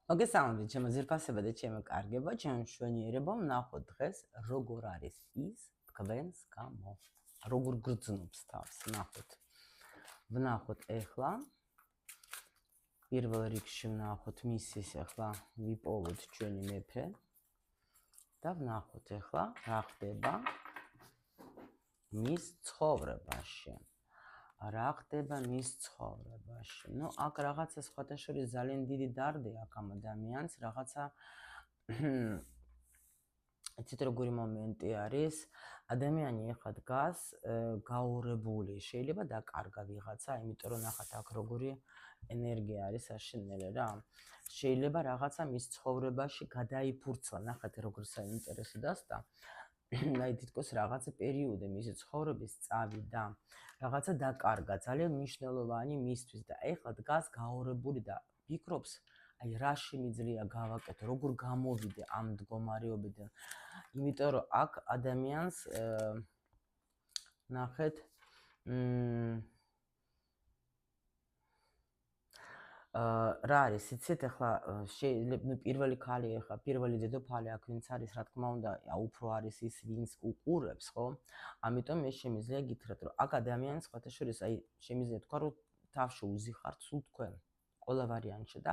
მოგესალმებით, ჩემო ძირფასება და ჩემო კარგებო, ჩემო მშვენიერებო, ვნახოთ დღეს როგორ არის ის თქვენს გამო. როგორ გრძნობს თავს, ვნახოთ ეხლა. პირველ რიგში ვნახოთ მისის ეხლა ვიპოვოთ ჩვენი მეფე და ვნახოთ ეხლა რა ხდება მის ცხოვრებაში. რა ხდება მის ცხოვრებაში. ნუ აქ რაღაცა სხვათა შორის ძალიან დიდი დარდი აქვს ამ ადამიანს, რაღაცა იცით როგორი მომენტი არის, ადამიანი ეხლა დგას გაურებული, შეიძლება დაკარგა ვიღაცა, იმიტომ რომ ნახეთ აქ როგორი ენერგია არის აშენელი რა. შეიძლება რაღაცა მის ცხოვრებაში გადაიფურცლა, ნახეთ როგორ საინტერესო დასტა. აი თითქოს რაღაცა პერიოდი მისი ცხოვრების წავიდა, რაღაცა დაკარგა, ძალიან მნიშვნელოვანი მისთვის და ეხლა დგას გაურებული და ფიქრობს, აი რა შემიძლია გავაკეთო, როგორ გამოვიდე ამ მდგომარეობიდან. იმიტომ რომ აქ ადამიანს ნახეთ რა არის, იცით ახლა შეიძლება პირველი ქალი ახლა პირველი დედოფალი აქ ვინც არის, რა თქმა უნდა, უფრო არის ის ვინც უყურებს, ხო? ამიტომ მე შემიძლია გითხრათ, რომ აქ ადამიანს სხვათა შორის აი შემიძლია თქვა, რომ თავში უზიხართ სულ თქვენ ყველა ვარიანტში და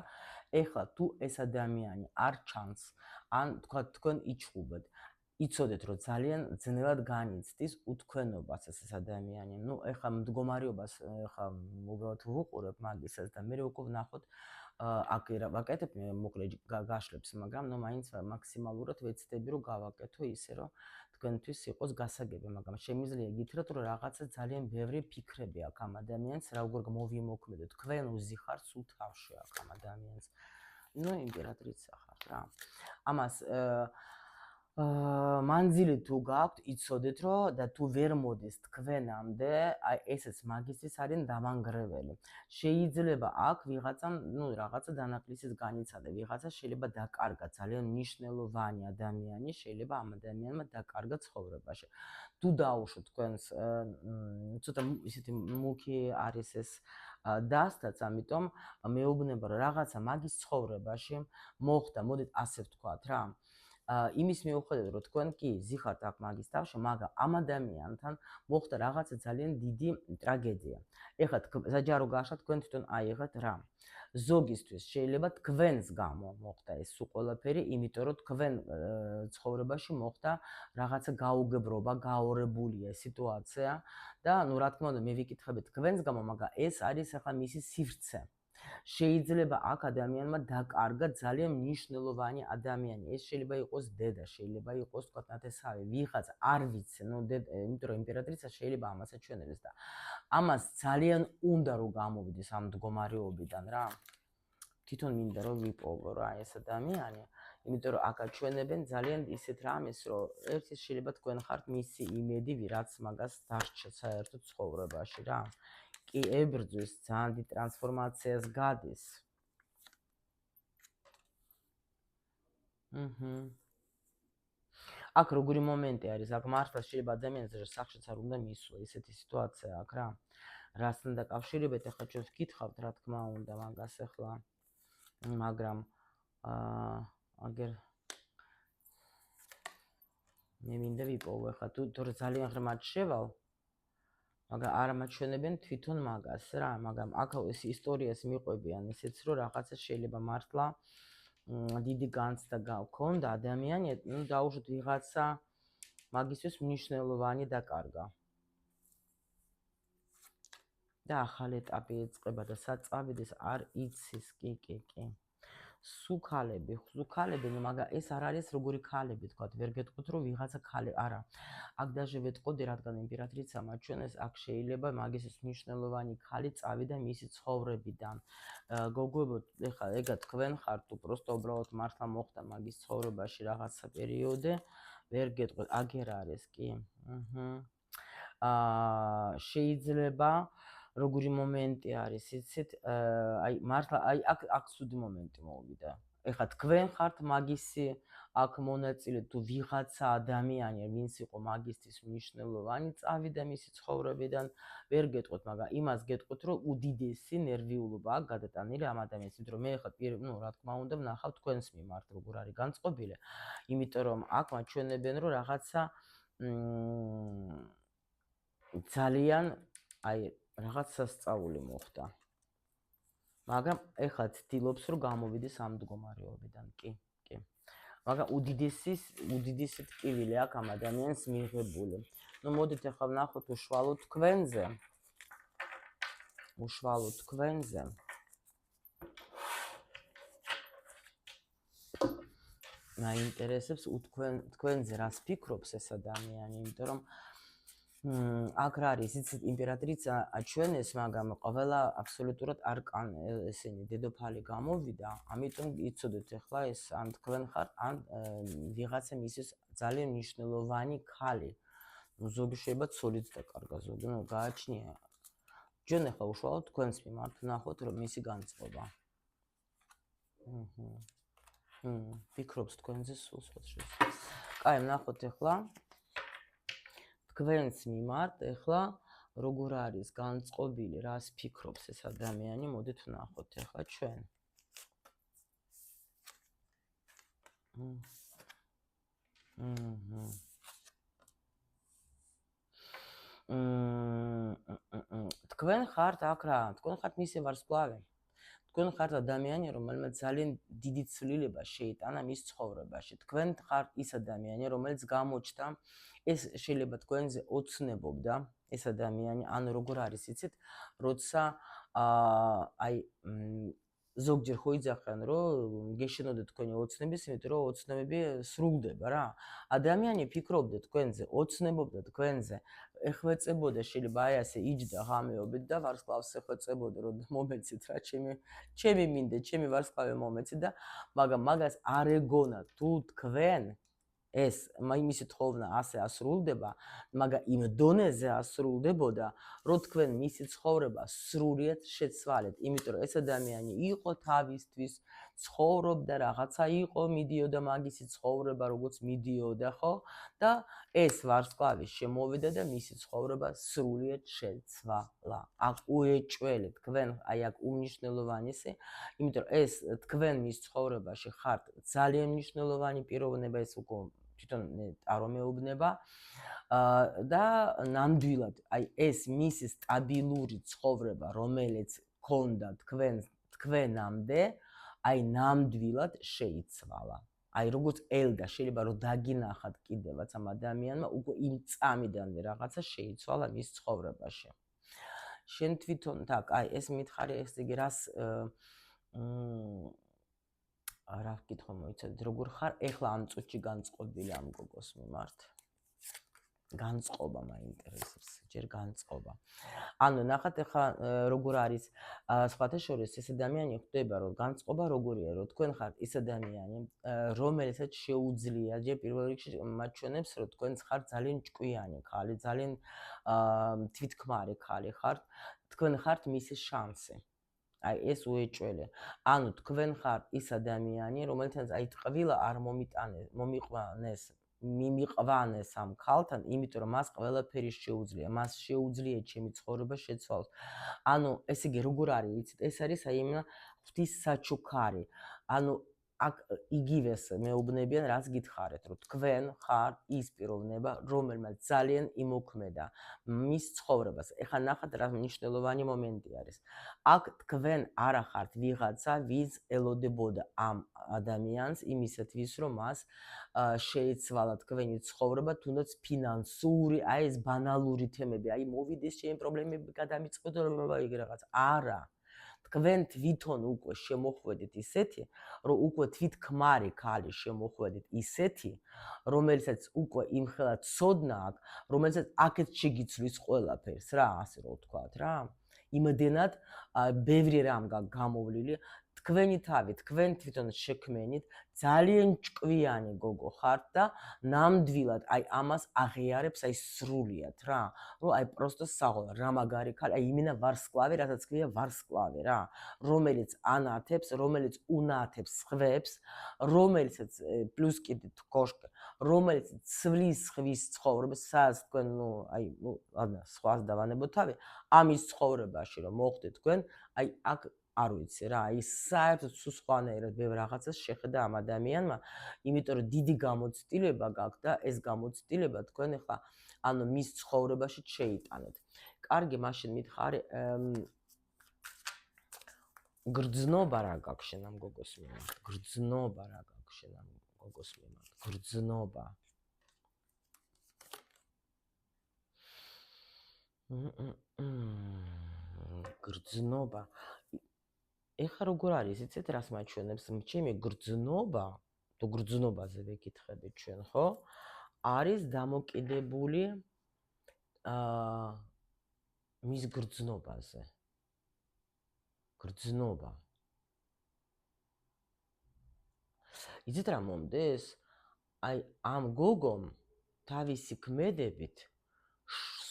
ეხლა თუ ეს ადამიანი არ ჩანს, ან თქვა თქვენ იჩხუბეთ, იცოდეთ რომ ძალიან ძნელად განიცდის უთქვენობას ეს ადამიანი. ნუ ეხლა მდგომარეობას ეხლა უბრალოდ ვუყურებ მაგისას და მე უკვე ვნახოთ აქ ვაკეთებ მე მოკლედ გაშლებს, მაგრამ ნუ მაინც მაქსიმალურად ვეცდები რომ გავაკეთო ისე რომ თქვენთვის იყოს გასაგები, მაგრამ შემიძლია გითხრათ რომ რაღაცა ძალიან ბევრი ფიქრები აქვს ამ ადამიანს, როგორ მოვიმოქმედო, თქვენ უზიხართ სულ თავში აქვს ამ ადამიანს. ნუ იმპერატრიცა ხარ რა. ამას მანძილი თუ გაქვთ, იცოდეთ რომ და თუ ვერ მოდის თქვენამდე, აი ესეც მაგისტრის არის დამანგრეველი. შეიძლება აქ ვიღაცამ, ნუ რაღაცა დანაკლისის განიცადა, ვიღაცა შეიძლება დაკარგა ძალიან მნიშვნელოვანი ადამიანი, შეიძლება ამ ადამიანმა დაკარგა ცხოვრებაში. თუ დაუშვოთ თქვენს ცოტა ისეთი მუქი არის ეს დასტაც, ამიტომ მეუბნება რომ რაღაცა მაგის ცხოვრებაში მოხდა, მოდით ასე ვთქვათ რა. იმის მიუხედავად რომ თქვენ კი ზიხართ აქ მაგის თავში, მაგრამ ამ ადამიანთან მოხდა რაღაცა ძალიან დიდი ტრაგედია. ეხლა საჯარო გაშლა თქვენ თვითონ აიღეთ რა. ზოგისთვის შეიძლება თქვენს გამო მოხდა ეს სულ ყველაფერი, იმიტომ რომ თქვენ ცხოვრებაში მოხდა რაღაცა გაუგებრობა, გაორებულია სიტუაცია და ნუ რა თქმა უნდა მე ვიკითხები თქვენს გამო, მაგრამ ეს არის ახლა მისი სივრცე. შეიძლება აქ ადამიანმა დაკარგა ძალიან მნიშვნელოვანი ადამიანი. ეს შეიძლება იყოს დედა, შეიძლება იყოს თქვა ნათესავი, ვიღაც არ ვიცი, ნუ იმიტომ რომ იმპერატრიცა შეიძლება ამას აჩვენებს და ამას ძალიან უნდა რომ გამოვიდეს ამ მდგომარეობიდან რა. თვითონ მინდა რომ ვიპოვო რა ეს ადამიანი, იმიტომ რომ აქ აჩვენებენ ძალიან ისეთ რამეს, რომ ერთის შეიძლება თქვენ ხართ მისი იმედი, ვიღაც მაგას დარჩეთ საერთოდ ცხოვრებაში რა. კი ებრძვის, ძალიან დიდ ტრანსფორმაციას გადის. აქ როგორი მომენტი არის, აქ მართლა შეიძლება ადამიანს სახშიც არ უნდა მისვლა, ისეთი სიტუაცია აქ რა. რასთან დაკავშირებით ახლა ჩვენ ვკითხავთ, რა თქმა უნდა, მაგას ახლა. მაგრამ აგერ მე მინდა ვიპოვო ახლა თუ ძალიან ღრმად შევალ, მაგრამ არ მაჩვენებენ თვითონ მაგას რა, მაგრამ აქ ეს ისტორიას მიყვებიან ისიც რომ რაღაცა შეიძლება მართლა დიდი განცდა გქონდა ადამიანი, ნუ დაუშვოთ ვიღაცა მაგისთვის მნიშვნელოვანი დაკარგა. და ახალი ეტაპი იწყება და სად წავიდეს არ იცის, კი. სუქალები, ნუ მაგრამ ეს არ არის როგორი ქალები, თქვათ, ვერ გეტყვით რომ ვიღაცა ქალი, არა. აქ დაჟე ვეტყოდი, რადგან იმპერატრიცა მაჩვენეს, აქ შეიძლება მაგისთვის მნიშვნელოვანი ქალი წავიდა მისი ცხოვრებიდან. გოგოებო, ეხლა ეგა თქვენ ხართ, თუ პროსტო უბრალოდ მართლა მოხდა მაგის ცხოვრებაში რაღაცა პერიოდი, ვერ გეტყვით, აგერ არის, კი. შეიძლება როგორი მომენტი არის, იცით? აი მართლა აი აქ ცუდი მომენტი მოვიდა. ეხლა თქვენ ხართ მაგისი, აქ მონაწილე თუ ვიღაცა ადამიანი, ვინც იყო მაგისტრის მნიშვნელოვანი, წავიდა მისი ცხოვრებიდან, ვერ გეტყვით, მაგრამ იმას გეტყვით, რომ უდიდესი ნერვიულობა აქვს გადატანილი ამ ადამიანის, იმიტომ რომ მე ხა რა თქმა უნდა ვნახავ თქვენს მიმართ როგორ არის განწყობილი, იმიტომ რომ აქ მაჩვენებენ რომ რაღაცა ძალიან აი რაღაც სასწაული მოხდა. მაგრამ ეხლა ცდილობს რომ გამოვიდეს ამ მდგომარეობიდან, კი. მაგრამ უდიდესი ტკივილი აქვს ამ ადამიანს მიღებული. ნუ მოდით ახლა ვნახოთ უშუალოდ თქვენზე. მაინტერესებს თქვენზე რას ფიქრობს ეს ადამიანი, იმიტომ რომ აქ რა არის, იცით, იმპერატრიცა აჩვენეს, მაგრამ ყველა აბსოლუტურად არკან ესენი დედოფალი გამოვიდა, ამიტომ იცოდეთ ახლა ეს ან თქვენ ხართ, ან ვიღაცა მისის ძალიან მნიშვნელოვანი ქალი. ნუ ზოგი შეიძლება ცოლით დაკარგა, ზოგი ნუ გააჩნია. ჩვენ ახლა უშუალოდ თქვენს მიმართ ვნახოთ, რომ მისი განწყობა. ფიქრობს თქვენზე სულ შეიძლება. კაი, ვნახოთ ახლა თქვენს მიმართ ახლა როგორ არის განწყობილი, რას ფიქრობს ეს ადამიანი, მოდით ვნახოთ ახლა ჩვენ. თქვენ ხართ აქ რა, თქვენ ხართ მისი ვარსკვლავი. თქვენ ხართ ადამიანი, რომელმაც ძალიან დიდი ცვლილება შეიტანა მის ცხოვრებაში. თქვენ ხართ ის ადამიანი, რომელიც გამოჩნდა, ეს შეიძლება თქვენზე ოცნებობდა ეს ადამიანი, ანუ როგორ არის, იცით, როცა აი ზოგჯერ ხო იძახიან, რომ გეშინოდეთ თქვენი ოცნების, იმიტომ რომ ოცნებები სრულდება რა. ადამიანი ფიქრობდა თქვენზე, ოცნებობდა თქვენზე, ეხვეწებოდა, შეიძლება აი ასე იჯდა ღამეობით და ვარსკვლავს ეხვეწებოდა, რომ მომეცით რა, ჩემი მინდა, ჩემი ვარსკვლავი მომეცით და მაგრამ მაგას არ ეგონა თუ თქვენ ეს იმისი თხოვნა ასე ასრულდება, მაგრამ იმ დონეზე ასრულდებოდა, რომ თქვენ მისი ცხოვრება სრულიად შეცვალეთ, იმიტომ რომ ეს ადამიანი იყო თავისთვის, ცხოვრობდა, რაღაცა იყო, მიდიოდა მაგისი ცხოვრება, როგორც მიდიოდა, ხო? და ეს ვარსკვლავი შემოვიდა და მისი ცხოვრება სრულიად შეცვალა. აქ უეჭველი თქვენ, აი აქ უმნიშვნელოვანესი, იმიტომ რომ ეს თქვენ მის ცხოვრებაში ხართ ძალიან მნიშვნელოვანი პიროვნება, ეს უკვე თვითონ არ მეუბნება და ნამდვილად აი ეს მისი სტაბილური ცხოვრება, რომელიც ქონდა თქვენამდე, აი ნამდვილად შეიცვალა. აი როგორც ელდა შეიძლება რომ დაგინახათ კიდევაც ამ ადამიანმა, უკვე იმ წამიდანვე რაღაცა შეიცვალა მის ცხოვრებაში. შენ თვითონ თაკ, აი ეს მითხარი, ეს იგი რას რა ვკითხო მოიცადეთ, როგორ ხარ ეხლა ამ წუთში განწყობილი ამ გოგოს მიმართ? განწყობა მაინტერესებს, ჯერ განწყობა. ანუ ნახეთ ახლა როგორ არის, სხვათა შორის ეს ადამიანი ხვდება, რომ განწყობა როგორია, რომ თქვენ ხართ ის ადამიანი, რომელსაც შეუძლია, ჯერ პირველ რიგში მაჩვენებს, რომ თქვენ ხართ ძალიან ჭკვიანი ქალი, ძალიან თვითქმარი ქალი ხართ, თქვენ ხართ მისი შანსი. აი ეს უეჭველი. ანუ თქვენ ხართ ის ადამიანი, რომელთანაც აი ტყვილა არ მიმიყვანეს ამ ქალთან, იმიტომ რომ მას ყველაფერი შეუძლია, მას შეუძლია ჩემი ცხოვრება შეცვალოს. ანუ ესე იგი როგორ არის, იცით, ეს არის აი იმ ღვთის საჩუქარი. ანუ აქ იგივეს მეუბნებიან, რაც გითხარით, რომ თქვენ ხართ ის პიროვნება, რომელმაც ძალიან იმოქმედა მის ცხოვრებას. ეხლა ნახეთ რა მნიშვნელოვანი მომენტი არის. აქ თქვენ არა ხართ ვიღაცა, ვის ელოდებოდა ამ ადამიანს იმისათვის, რომ მას შეიცვალა თქვენი ცხოვრება, თუნდაც ფინანსური, აი ეს ბანალური თემები, აი მოვიდეს ჩემი პრობლემები გადამიწყვეტო იგი რაღაც. არა. თქვენ თვითონ უკვე შემოხვედით ისეთი, რომ უკვე თვითქმარი ქალი შემოხვედით ისეთი, რომელსაც უკვე იმხელა ცოდნა აქვს, რომელსაც აქეთ შეგიცვლის ყველაფერს რა, ასე რომ ვთქვათ რა. იმდენად ბევრი რამ გამოვლილი, თქვენი თავი, თქვენ თვითონ შექმენით, ძალიან ჭკვიანი გოგო ხართ და ნამდვილად აი ამას აღიარებს აი სრულიად რა. რომ აი პროსტო საღოლ რა მაგარი ქალი, აი იმენა ვარსკვლავი, რასაც ქვია ვარსკვლავი რა, რომელიც ანათებს, რომელიც უნათებს სხვებს, რომელიცაც პლუს კიდე თქოშკ, რომელიც ცვლის ხვის ცხოვრებას, სადაც თქვენ აი ладно, სხვას დავანებოთ თავი, ამის ცხოვრებაში რომ მოხდეთ თქვენ, აი აქ არ ვიცი რა, აი საერთოდ სულ სხვანაირად ბევრ რაღაცას შეხედა ამ ადამიანმა, იმიტომ რომ დიდი გამოცდილება გაქვთ და ეს გამოცდილება თქვენ ახლა ანუ მის ცხოვრებაში შეიტანეთ. კარგი, მაშინ მითხარი გრძნობა რა გაქვს შენ ამ გოგოს მიმართ? გრძნობა რა გაქვს შენ ამ გოგოს მიმართ? გრძნობა. გრძნობა. ეხლა როგორ არის, იცით რას მაჩვენებს? ჩემი გრძნობა, თუ გრძნობაზე ვეკითხებით ჩვენ, ხო? არის დამოკიდებული მის გრძნობაზე. გრძნობა. იცით რა მომდეს? აი ამ გოგომ თავისი ქმედებით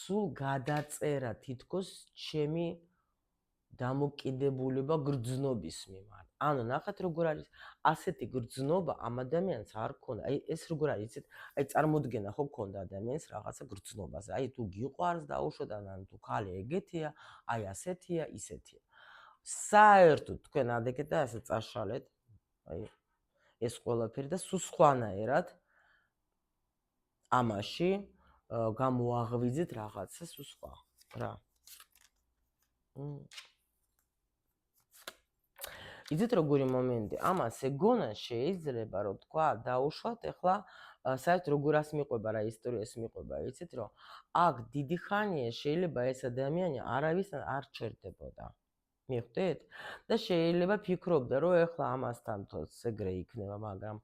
სულ გადაწერა თითქოს ჩემი დამოკიდებულება გრძნობის მიმართ. ანუ ნახეთ როგორ არის, ასეთი გრძნობა ამ ადამიანს არ ქონდა. აი ეს როგორ არის, იცით? აი წარმოდგენა ხო ქონდა ადამიანს რაღაცა გრძნობაზე. აი თუ გიყვარს დაუშვათ, ან თუ ხალი ეგეთია, აი ასეთია, ისეთია. საერთოდ თქვენ ადეკეთ და ასე წაშალეთ. აი ეს ყველაფერი და სულ სხვანაირად ამაში გამოაღვიძეთ რაღაცა სულ სხვა რა. იცით როგორი მომენტი? ამას ეგონა შეიძლება რომ თქვა დაუშვათ, ეხლა საერთოდ როგორ მიყვება რა ისტორიას მიყვება, იცით რომ აქ დიდი ხანია შეიძლება ეს ადამიანი არავის არ ჩერდებოდა. მიხვდით? და შეიძლება ფიქრობდა რომ ეხლა ამასთან თოს ეგრე იქნება, მაგრამ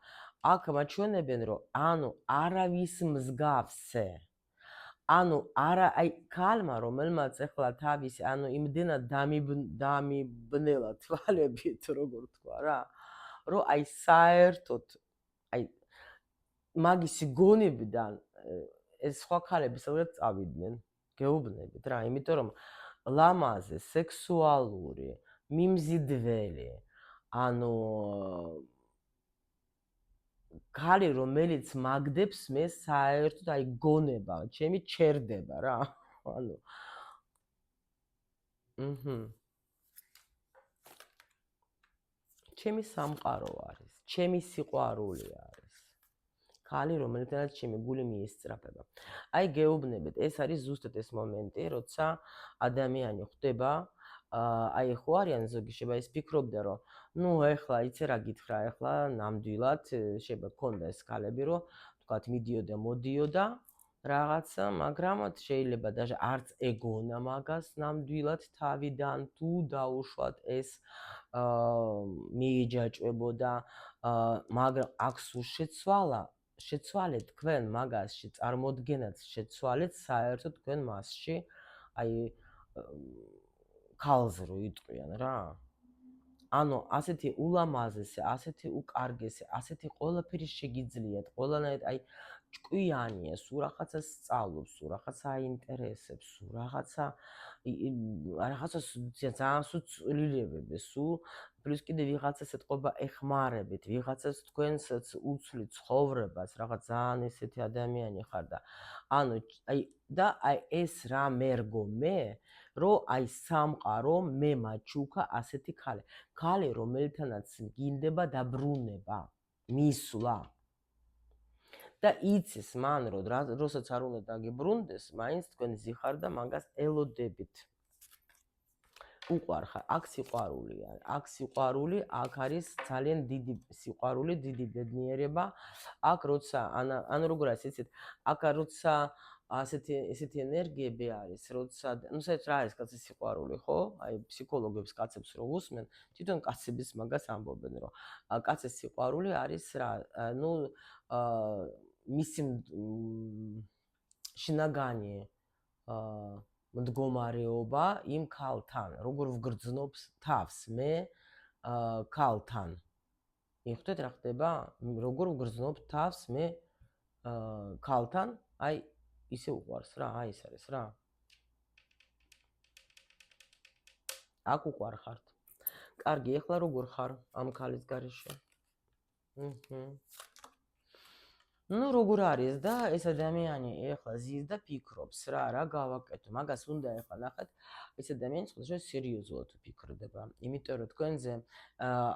აქ მაჩვენებენ რომ ანუ არავის მსგავსე. ანუ არა აი ქალმა რომელმაც ეხლა თავისი ანუ იმდენად დამიბნელა თვალებით როგორ თქვა რა რომ აი საერთოდ აი მაგისი გონებიდან ეს სხვა ქალები სადღაც წავიდნენ გეუბნებით რა იმიტომ რომ ლამაზე სექსუალური მიმზიდველი ანუ ქალი რომელიც მაგდებს მე საერთოდ აი გონება ჩემი ჩერდება რა ანუ ჩემი სამყარო არის ჩემი სიყვარული არის ქალი რომელთანაც ჩემი გული მიესწრაფება აი გეუბნებით ეს არის ზუსტად ეს მომენტი როცა ადამიანი ხვდება აი ხო არიან ზოგი შეიძლება ის ფიქრობდა რომ ნუ ეხლა იცი რა გითხრა ეხლა ნამდვილად შეიძლება ქონდა ეს ქალები რომ თქვათ მიდიოდა მოდიოდა რაღაცა მაგრამ შეიძლება даже არც ეგონა მაგას ნამდვილად თავიდან თუ დაუშვათ ეს მიიჯაჭვებოდა მაგრამ აქ სულ შეცვალეთ თქვენ მაგასში წარმოდგენად შეცვალეთ საერთოდ თქვენ მასში აი ქალზე რო იტყვიან რა ანუ ასეთი ულამაზესი, ასეთი უკარგესი, ასეთი ყველაფერი შეგიძლიათ, ყველანაირად აი ჭკვიანია, სულ რაღაცას სწავლობს, სულ რაღაცა აინტერესებს, სულ რაღაცა ძალიან სულ ცვლილებებს, სულ პლუს კიდე ვიღაცას ეთყობა ეხმარებით, ვიღაცას თქვენსაც უცვლი ცხოვრებას, რაღაც ძალიან ესეთი ადამიანი ხარ და ანუ აი და აი ეს რა მერგო მე რომ აი სამყარო მე მაჩუქა ასეთი ქალი. ქალი რომელთანაც გინდება დაბრუნება, მისვლა. და იცის მან რომ როსაც არ უნდა დაგიბრუნდეს, მაინც თქვენ ზიხარ და მაგას ელოდებით. უყვარხარ, აქ სიყვარულია, აქ სიყვარული, აქ არის ძალიან დიდი სიყვარული, დიდი ბედნიერება. აქ როცა ანუ როგორ არის, იცით, აქ როცა ასეთი ენერგიები არის, როცა ნუ საერთოდ რა არის კაცის სიყვარული, ხო? აი ფსიქოლოგებს კაცებს რო უსმენ, თვითონ კაცების მაგას ამბობენ, რომ კაცის სიყვარული არის რა, ნუ მისი შინაგანი მდგომარეობა იმ ქალთან, როგორ ვგრძნობს თავს მე ქალთან. მიხვდეთ რა ხდება? როგორ უგრძნობ თავს მე ქალთან, აი ისე უყვარს რა, აი ეს არის რა. აქ უყვარ ხართ. კარგი, ეხლა როგორ ხარ ამ ქალის გარეშე? ნუ როგორ არის და ეს ადამიანი ეხლა ზის და ფიქრობს რა გავაკეთო. მაგას უნდა ეხლა ნახეთ, ეს ადამიანი სხვადასხვა სერიოზულად ფიქრდება. იმიტომ რომ თქვენზე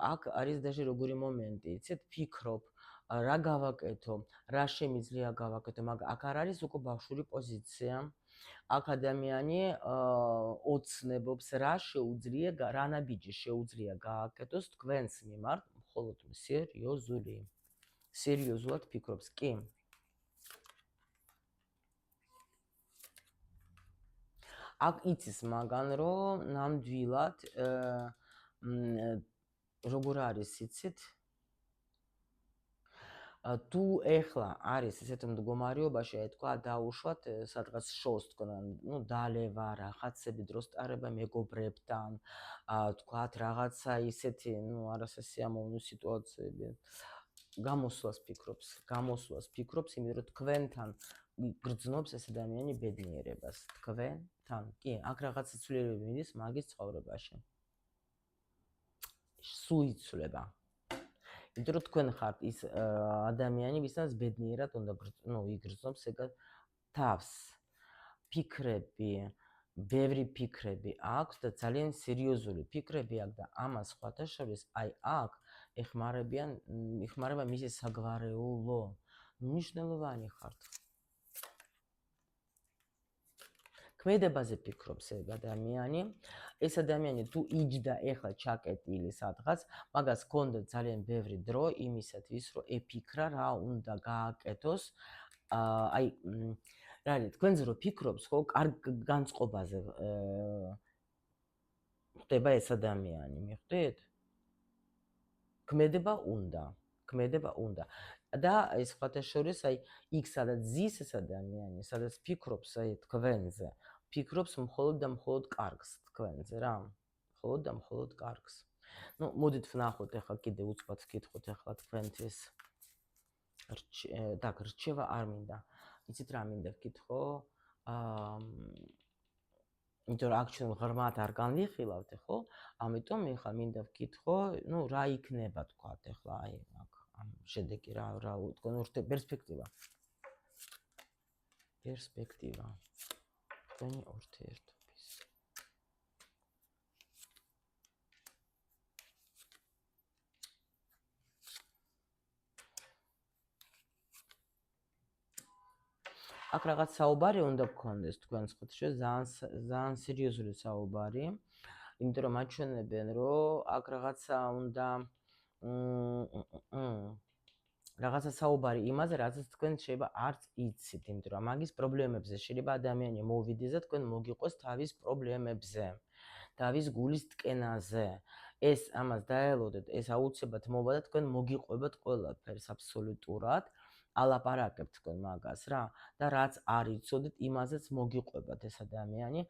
აქ არის даже როგორი მომენტი, იცით, ფიქრობ რა გავაკეთო, რა შემიძლია გავაკეთო, მაგრამ აქ არ არის უკვე ბავშვური პოზიცია. აქ ადამიანი ოცნებობს რა შეუძლია, რა ნაბიჯი შეუძლია გააკეთოს თქვენს მიმართ, მხოლოდ სერიოზულად ფიქრობს, კი. აქ იცის მაგან, რომ ნამდვილად როგორ არის, იცით? თუ ეხლა არის ესეთ მდგომარეობაში, აი თქვა დაუშვათ სადღაც შოს თქვენ, ნუ დალევა, რაღაცები დროს ტარება მეგობრებთან, თქვათ რაღაცა ისეთი, ნუ არასასიამოვნო სიტუაციები. გამოსვლას ფიქრობს, იმიტომ რომ თქვენთან გრძნობს ეს ადამიანი ბედნიერებას. თქვენთან. კი, აქ რაღაცა ცვლილებები მიდის მაგის ცხოვრებაში. სულ იცვლება. იმიტომ რომ თქვენ ხართ ის ადამიანი, ვისაც ბედნიერად უნდა იგრძნობს ეგ თავს. ფიქრები, ბევრი ფიქრები აქვს და ძალიან სერიოზული ფიქრები აქვს და ამას სხვათა შორის აი აქ ეხმარება მისი საგვარეულო. მნიშვნელოვანი ხართ. ქმედებაზე ფიქრობს ეგ ადამიანი. ეს ადამიანი თუ იჯდა ეხლა ჩაკეტილი სადღაც, მაგას ჰქონდა ძალიან ბევრი დრო იმისათვის, რომ ეფიქრა რა უნდა გააკეთოს. აი რა არის, თქვენზე რომ ფიქრობს, ხო, კარგ განწყობაზე ხდება ეს ადამიანი, მიხვდით? ქმედება უნდა. და ეს სხვათა შორის აი იქ სადაც ზის ეს ადამიანი, სადაც ფიქრობს აი თქვენზე, ფიქრობს მხოლოდ და მხოლოდ კარგს თქვენზე რა. მხოლოდ და მხოლოდ კარგს. ნუ მოდით ვნახოთ ახლა კიდე უცბად ვკითხოთ ახლა თქვენთვის. так, რჩევა არ მინდა. იცით რა მინდა ვკითხო? იმიტომ რომ აქ ჩვენ ღრმად არ განვიხილავთ, ხო? ამიტომ ახლა მინდა ვკითხო, ნუ რა იქნება თქვათ ახლა აი აქ ამ შედეგი რა თქვენ პერსპექტივა. თქვენი ურთიერთობის. აქ რაღაც საუბარი უნდა გქონდეს თქვენ სხვადასხვა ძალიან სერიოზული საუბარი. იმიტომ რომ აჩვენებენ, რომ აქ რაღაცა უნდა რაღაცა საუბარი იმაზე, რასაც თქვენ შეიძლება არც იცით, იმიტომ რომ მაგის პრობლემებზე შეიძლება ადამიანი მოვიდეს და თქვენ მოგიყვეს თავის პრობლემებზე, თავის გულის ტკენაზე. ეს ამას დაელოდეთ, ეს აუცილებლად მოვა და თქვენ მოგიყვებათ ყველაფერს აბსოლუტურად. ალაპარაკებთ თქვენ მაგას რა და რაც არ იცოდეთ, იმაზეც მოგიყვებათ ეს ადამიანი,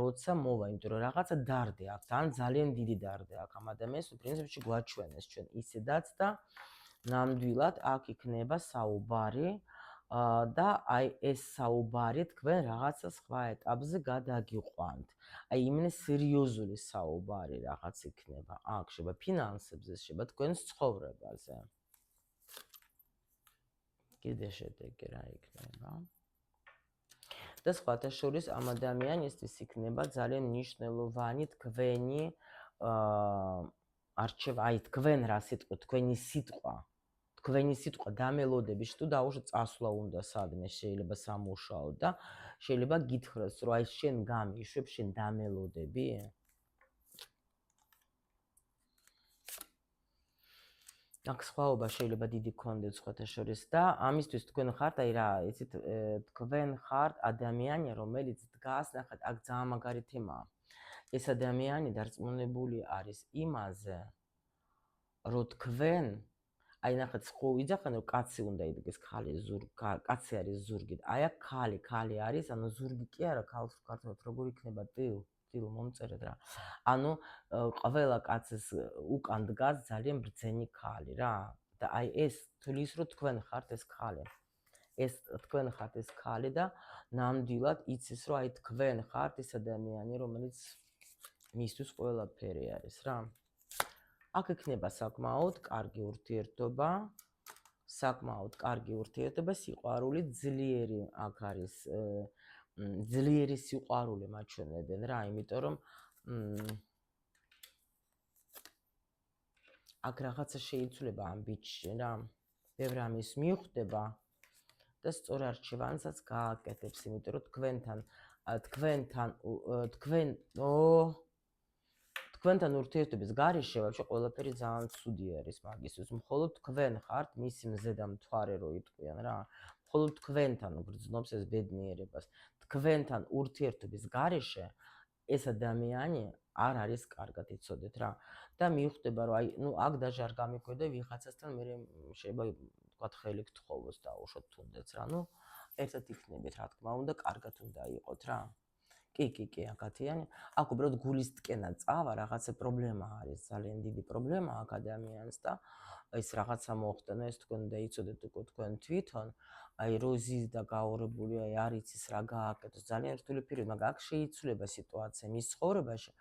როცა მოვა, იმიტომ რომ რაღაცა დარდი აქვს, ძალიან დიდი დარდი აქვს ამ ადამიანს, პრინციპში გვაჩვენეს ჩვენ ისედაც და ნამდვილად აქ იქნება საუბარი და აი ეს საუბარი თქვენ რაღაცა სხვა ეტაპზე გადაგიყვანთ. აი იმენე სერიოზული საუბარი რაღაც იქნება. აქ შეიძლება ფინანსებზე, შეიძლება თქვენს ცხოვრებაზე. კიდე შედეგი რა იქნება? და სხვათა შორის ამ ადამიანისთვის იქნება ძალიან მნიშვნელოვანი თქვენი არჩევა, აი თქვენ რა სიტყვა, თქვენი სიტყვა დამელოდების თუ დაუშვათ წასვლა უნდა სადმე, შეიძლება სამუშაო და შეიძლება გითხრას, რომ აი შენ გამიშვებ, შენ დამელოდები. აქ სხვაობა შეიძლება დიდი გქონდეს სხვათა შორის და ამისთვის თქვენ ხართ, აი რა, იცით, თქვენ ხართ ადამიანი, რომელიც დგას, ნახეთ, აქ ძალიან მაგარი თემაა. ეს ადამიანი დარწმუნებული არის იმაზე, რომ თქვენ, აი ნახეთ, ხო ვიძახენ, რომ კაცი უნდა იდგეს, კაცი არის ზურგი. აი აქ ქალი არის, ანუ ზურგი კი არა, ქალს ქართულად როგორ იქნება ტილ? დილ მომწერეთ რა. ანუ ყველა კაცის უკან დგას ძალიან ბრძენი ქალი რა. და აი ეს თulis რომ თქვენ ხართ ეს ქალი. ეს თქვენ ხართ ეს ქალი და ნამდვილად იცის რომ აი თქვენ ხართ ეს ადამიანი რომელიც მისთვის ყველაფერი არის რა. აქ ექნება საკმაოდ კარგი ურთიერთობა, სიყვარული, ძლიერი აქ არის ძლიერი სიყვარული მაჩვენებენ რა, იმიტომ რომ აქ რაღაცა შეიცვლება ამ ბიჭში რა. ბევრი ამის მიხვდება და სწორ არჩევანსაც გააკეთებს, იმიტომ რომ თქვენთან ურთიერთობის გარეშე ვაფშე ყველაფერი ძალიან ცუდი არის მაგისთვის. მხოლოდ თქვენ ხართ მისი მზე და მთვარე რო იტყვიან რა. მხოლოდ თქვენთან გრძნობს ეს ბედნიერებას. თქვენთან ურთიერთობის გარეშე ეს ადამიანი არ არის კარგად იცოდეთ რა. და მიხვდება რომ აი აქ დაჟე არ გამიკვირდა ვიღაცასთან მე შეიძლება თქვა ხელი გთხოვოს დაუშვოთ თუნდაც რა. ერთად იქნებით რა თქმა უნდა, კარგად უნდა იყოთ რა. კი, აკათიანი. აქ უბრალოდ გულის ტკენა წავა, რაღაცა პრობლემა არის, ძალიან დიდი პრობლემა აქ ადამიანს და ეს რაღაცა მოხდა, ეს თქვენ დაიცოდეთ უკვე თქვენ თვითონ, აი როზის და გაურებული, აი არ იცის რა გააკეთოს, ძალიან რთული პირი, მაგრამ აქ შეიცვლება სიტუაცია მის ცხოვრებაში,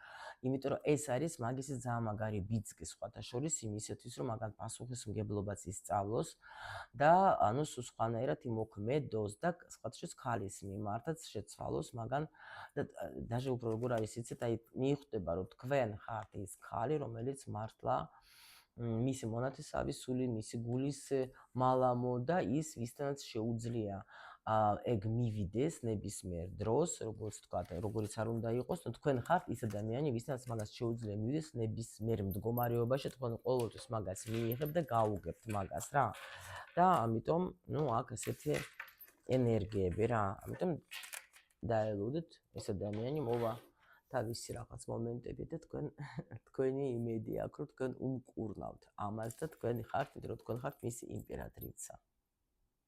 იმიტომ რომ ეს არის მაგისი ძალიან მაგარი ბიძგი სხვათა შორის იმისათვის, რომ მაგან პასუხისმგებლობაც ისწავლოს და ანუ სხვანაირად იმოქმედოს და სხვათა შორის ქალის მიმართაც შეცვალოს მაგან და დაჟე უფრო როგორ არის იცით, აი მიხვდება რომ თქვენ ხართ ის ქალი, რომელიც მართლა მისი მონათესავი სული, მისი გულის მალამო და ის ვისთანაც შეუძლია ეგ მივიდეს ნებისმიერ დროს, როგორც თქვა, როგორც არ უნდა იყოს, თქვენ ხართ ის ადამიანი, ვისთანაც მაგას შეუძლია მივიდეს ნებისმიერ მდგომარეობაში, თქვენ ყოველთვის მაგას მიიღებთ და გაუგებთ მაგას რა. და ამიტომ, აქ ესეთი ენერგიები რა. ამიტომ დაელოდეთ ეს ადამიანი მოვა თავისი რაღაც მომენტები და თქვენი იმედი აქვს რომ თქვენ უმკურნავთ ამას და თქვენი ხართ, რომ თქვენ ხართ მისი იმპერატრიცა.